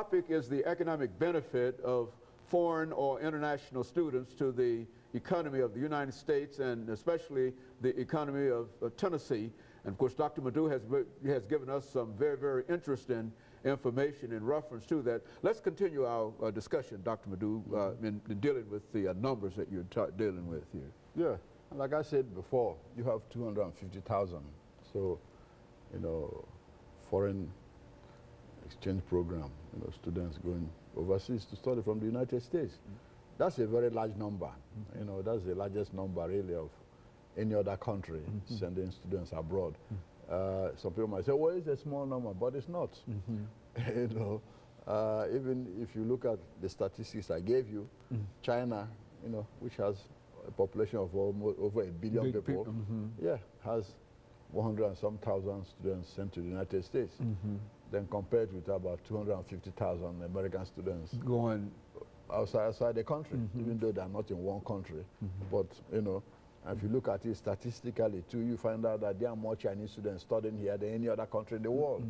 topic is the economic benefit of foreign or international students to the economy of the United States and especially the economy of Tennessee. And of course, Dr. Madu has given us some very, very interesting information in reference to that. Let's continue our discussion, Dr. Madu, in dealing with the numbers that you're dealing with here. Yeah, and like I said before, you have 250,000. So, you know, foreign exchange program, you know, students going overseas to study from the United States. That's a very large number. You know, that's the largest number really of any other country sending students abroad. Some people might say, well, it's a small number, but it's not. You know, even if you look at the statistics I gave you, China, you know, which has a population of almost over 1 billion people, yeah, has 100 and some thousand students sent to the United States. Then compared with about 250,000 American students going outside the country, even though they're not in one country. But, you know, if you look at it statistically too, you find out that there are more Chinese students studying here than any other country in the world.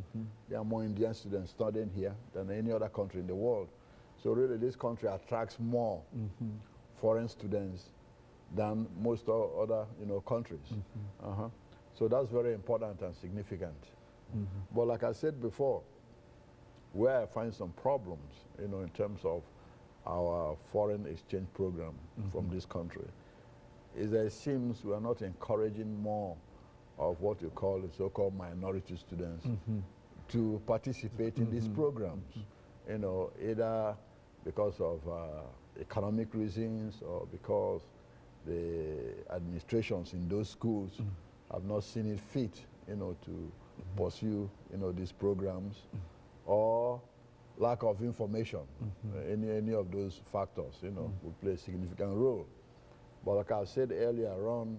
There are more Indian students studying here than any other country in the world. So really this country attracts more foreign students than most other, you know, countries. So that's very important and significant. But like I said before, where I find some problems, you know, in terms of our foreign exchange program from this country, is that it seems we are not encouraging more of what you call the so-called minority students to participate in these programs. You know, either because of economic reasons or because the administrations in those schools have not seen it fit, you know, to pursue, you know, these programs, or lack of information. Any of those factors, you know, will play a significant role. But like I said earlier on,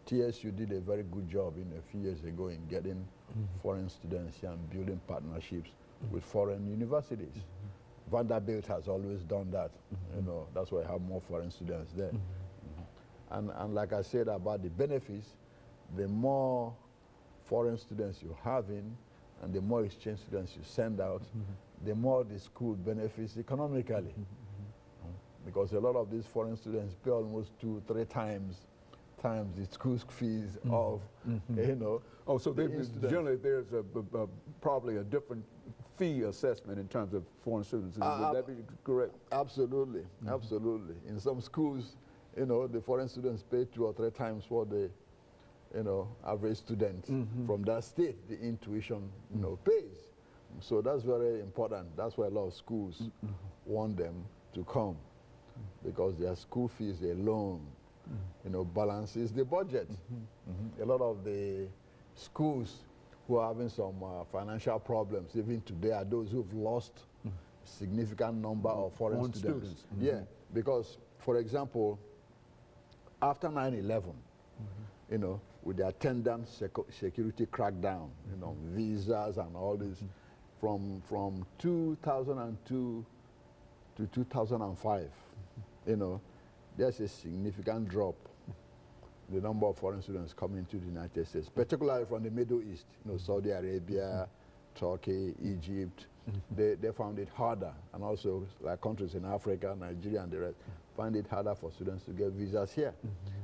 TSU did a very good job a few years ago in getting foreign students here and building partnerships with foreign universities. Vanderbilt has always done that. You know, that's why I have more foreign students there. And like I said about the benefits, the more foreign students you have in and the more exchange students you send out, the more the school benefits economically. Because a lot of these foreign students pay almost 2-3 times the school fees of, you know. Oh, so generally there's probably a different fee assessment in terms of foreign students. Would that be correct? Absolutely, absolutely. In some schools, you know, the foreign students pay 2 or 3 times what the, you know, average student from that state, the intuition, you know, pays. So that's very important. That's why a lot of schools want them to come, because their school fees alone, you know, balances the budget. A lot of the schools who are having some financial problems, even today, are those who've lost a significant number of foreign students. Yeah, because, for example, after 9/11, you know, with the attendant security crackdown, you know, visas and all this, from 2002 to 2005, you know, there's a significant drop in the number of foreign students coming to the United States, particularly from the Middle East, you know, Saudi Arabia, Turkey, Egypt. They found it harder, and also like countries in Africa, Nigeria and the rest, find it harder for students to get visas here.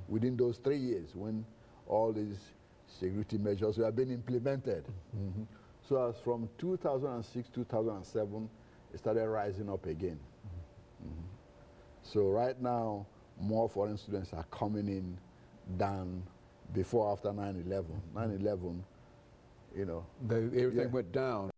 Within those 3 years, when all these security measures were being implemented. So as from 2006, 2007, it started rising up again. So right now, more foreign students are coming in than before, after 9/11. 9/11, you know. Everything went down.